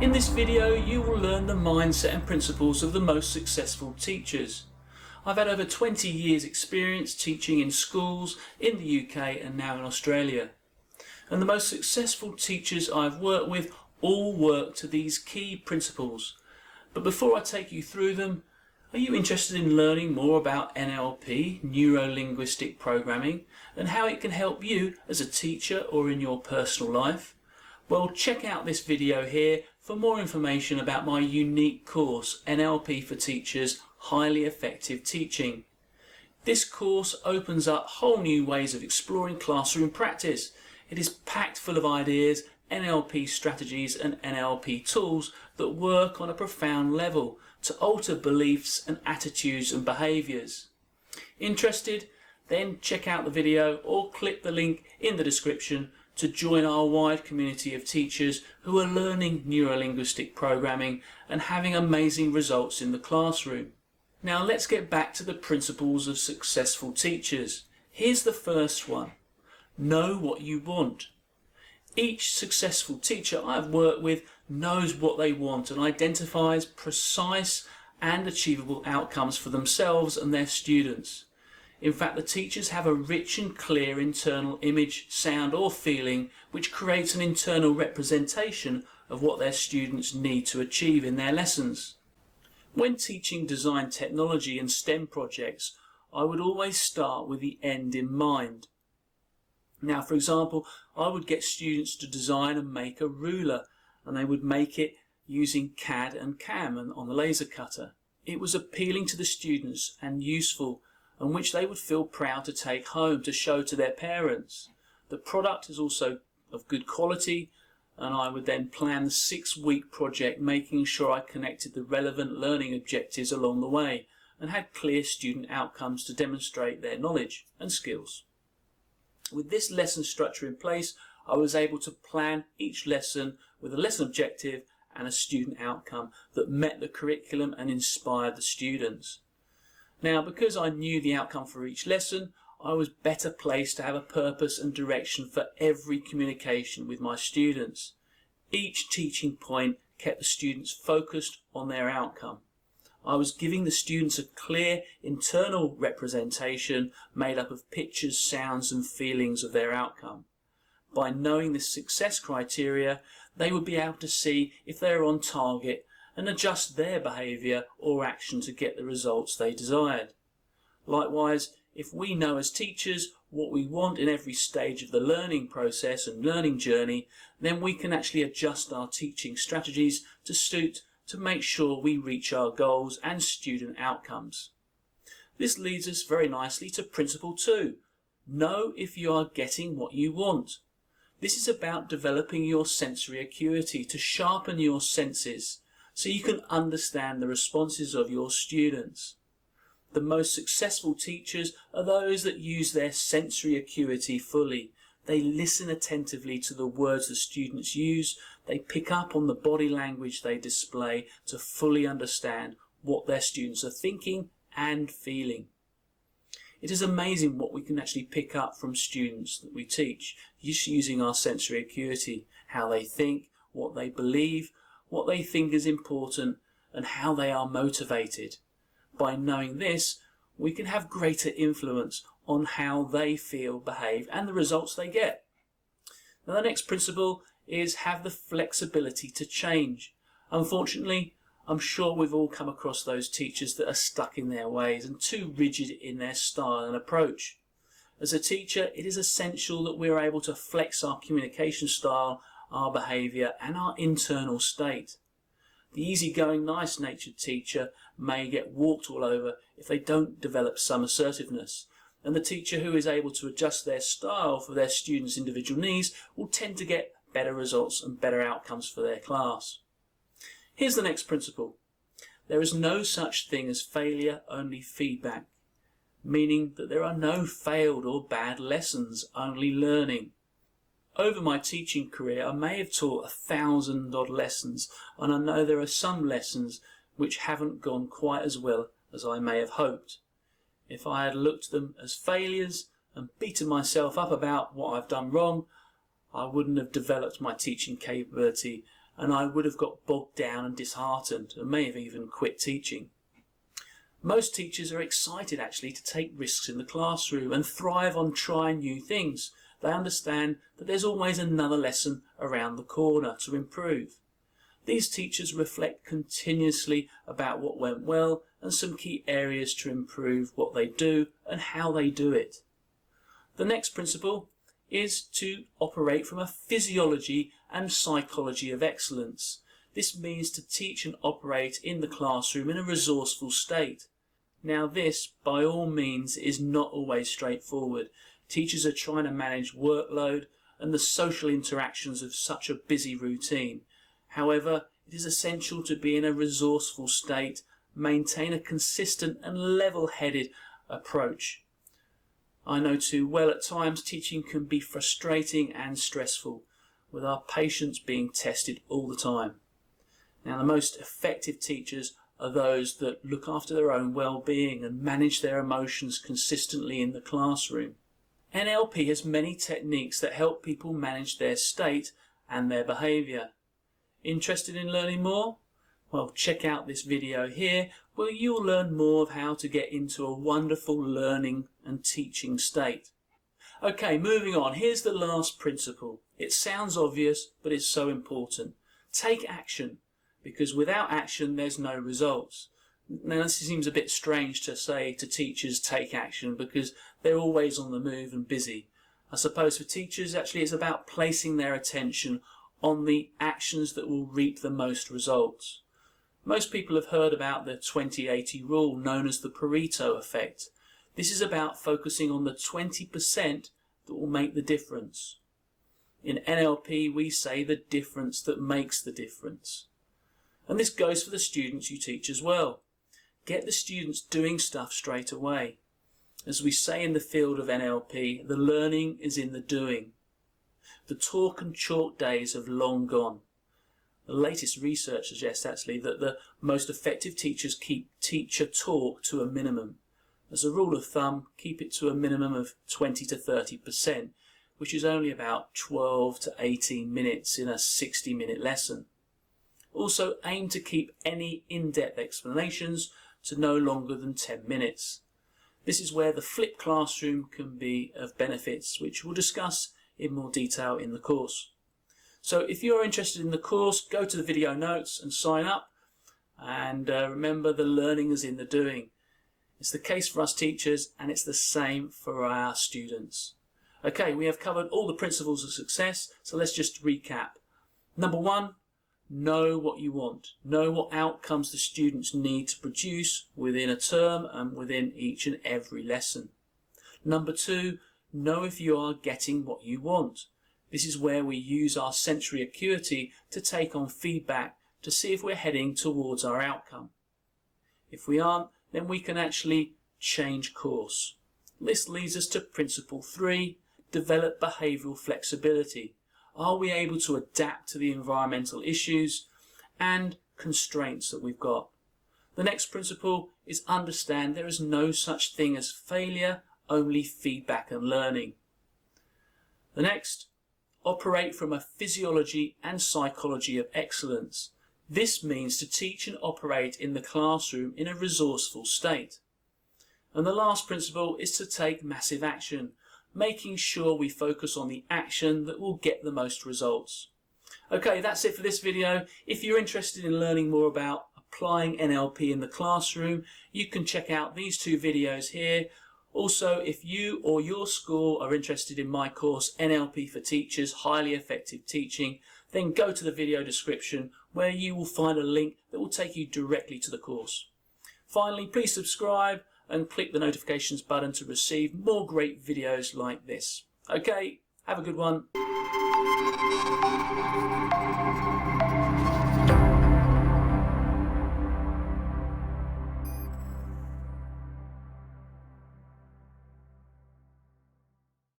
In this video you will learn the mindset and principles of the most successful teachers. I've had over 20 years experience teaching in schools in the UK and now in Australia. And the most successful teachers I've worked with all work to these key principles. But before I take you through them, are you interested in learning more about NLP, Neuro-Linguistic Programming, and how it can help you as a teacher or in your personal life? Well, check out this video here for more information about my unique course, NLP for Teachers, Highly Effective Teaching. This course opens up whole new ways of exploring classroom practice. It is packed full of ideas, NLP strategies and NLP tools that work on a profound level to alter beliefs and attitudes and behaviours. Interested? Then check out the video or click the link in the description to join our wide community of teachers who are learning neuro-linguistic programming and having amazing results in the classroom. Now let's get back to the principles of successful teachers. Here's the first one. Know what you want. Each successful teacher I've worked with knows what they want and identifies precise and achievable outcomes for themselves and their students. In fact, the teachers have a rich and clear internal image, sound or feeling which creates an internal representation of what their students need to achieve in their lessons. When teaching design technology and STEM projects, I would always start with the end in mind. Now, for example, I would get students to design and make a ruler, and they would make it using CAD and CAM and on the laser cutter. It was appealing to the students and useful, and which they would feel proud to take home to show to their parents. The product is also of good quality, and I would then plan the 6-week project, making sure I connected the relevant learning objectives along the way and had clear student outcomes to demonstrate their knowledge and skills. With this lesson structure in place, I was able to plan each lesson with a lesson objective and a student outcome that met the curriculum and inspired the students. Now, because I knew the outcome for each lesson, I was better placed to have a purpose and direction for every communication with my students. Each teaching point kept the students focused on their outcome. I was giving the students a clear internal representation made up of pictures, sounds and feelings of their outcome. By knowing the success criteria, they would be able to see if they are on target and adjust their behaviour or action to get the results they desired. Likewise, if we know as teachers what we want in every stage of the learning process and learning journey, then we can actually adjust our teaching strategies to suit to make sure we reach our goals and student outcomes. This leads us very nicely to principle 2. Know if you are getting what you want. This is about developing your sensory acuity to sharpen your senses so you can understand the responses of your students. The most successful teachers are those that use their sensory acuity fully. They listen attentively to the words the students use. They pick up on the body language they display to fully understand what their students are thinking and feeling. It is amazing what we can actually pick up from students that we teach, just using our sensory acuity, how they think, what they believe, what they think is important, and how they are motivated. By knowing this, we can have greater influence on how they feel, behave, and the results they get. Now, the next principle is have the flexibility to change. Unfortunately, I'm sure we've all come across those teachers that are stuck in their ways and too rigid in their style and approach. As a teacher, it is essential that we are able to flex our communication style, our behaviour and our internal state. The easygoing, nice-natured teacher may get walked all over if they don't develop some assertiveness, and the teacher who is able to adjust their style for their students' individual needs will tend to get better results and better outcomes for their class. Here's the next principle. There is no such thing as failure, only feedback, meaning that there are no failed or bad lessons, only learning. Over my teaching career, I may have taught 1,000 odd lessons, and I know there are some lessons which haven't gone quite as well as I may have hoped. If I had looked at them as failures and beaten myself up about what I've done wrong, I wouldn't have developed my teaching capability, and I would have got bogged down and disheartened and may have even quit teaching. Most teachers are excited actually to take risks in the classroom and thrive on trying new things. They understand that there's always another lesson around the corner to improve. These teachers reflect continuously about what went well and some key areas to improve what they do and how they do it. The next principle is to operate from a physiology and psychology of excellence. This means to teach and operate in the classroom in a resourceful state. Now this, by all means, is not always straightforward. Teachers are trying to manage workload and the social interactions of such a busy routine. However, it is essential to be in a resourceful state, maintain a consistent and level-headed approach. I know too well at times teaching can be frustrating and stressful, with our patience being tested all the time. Now, the most effective teachers are those that look after their own well-being and manage their emotions consistently in the classroom. NLP has many techniques that help people manage their state and their behaviour. Interested in learning more? Well, check out this video here where you'll learn more of how to get into a wonderful learning and teaching state. Okay, moving on. Here's the last principle. It sounds obvious, but it's so important. Take action, because without action there's no results. Now this seems a bit strange to say to teachers take action because they're always on the move and busy. I suppose for teachers actually it's about placing their attention on the actions that will reap the most results. Most people have heard about the 20-80 rule known as the Pareto effect. This is about focusing on the 20% that will make the difference. In NLP we say the difference that makes the difference. And this goes for the students you teach as well. Get the students doing stuff straight away. As we say in the field of NLP, the learning is in the doing. The talk and chalk days have long gone. The latest research suggests actually that the most effective teachers keep teacher talk to a minimum. As a rule of thumb, keep it to a minimum of 20 to 30%, which is only about 12 to 18 minutes in a 60-minute lesson. Also aim to keep any in-depth explanations to no longer than 10 minutes. This is where the flipped classroom can be of benefits, which we'll discuss in more detail in the course. So if you're interested in the course, go to the video notes and sign up. And remember, the learning is in the doing. It's the case for us teachers, and it's the same for our students. Okay, we have covered all the principles of success, so let's just recap. Number one, know what you want. Know what outcomes the students need to produce within a term and within each and every lesson. Number two, know if you are getting what you want. This is where we use our sensory acuity to take on feedback to see if we're heading towards our outcome. If we aren't, then we can actually change course. This leads us to principle 3, develop behavioural flexibility. Are we able to adapt to the environmental issues and constraints that we've got? The next principle is understand there is no such thing as failure, only feedback and learning. The next, operate from a physiology and psychology of excellence. This means to teach and operate in the classroom in a resourceful state. And the last principle is to take massive action, making sure we focus on the action that will get the most results. Okay, that's it for this video. If you're interested in learning more about applying NLP in the classroom, you can check out these 2 videos here. Also, if you or your school are interested in my course, NLP for Teachers, Highly Effective Teaching, then go to the video description where you will find a link that will take you directly to the course. Finally, please subscribe and click the notifications button to receive more great videos like this. Okay, have a good one.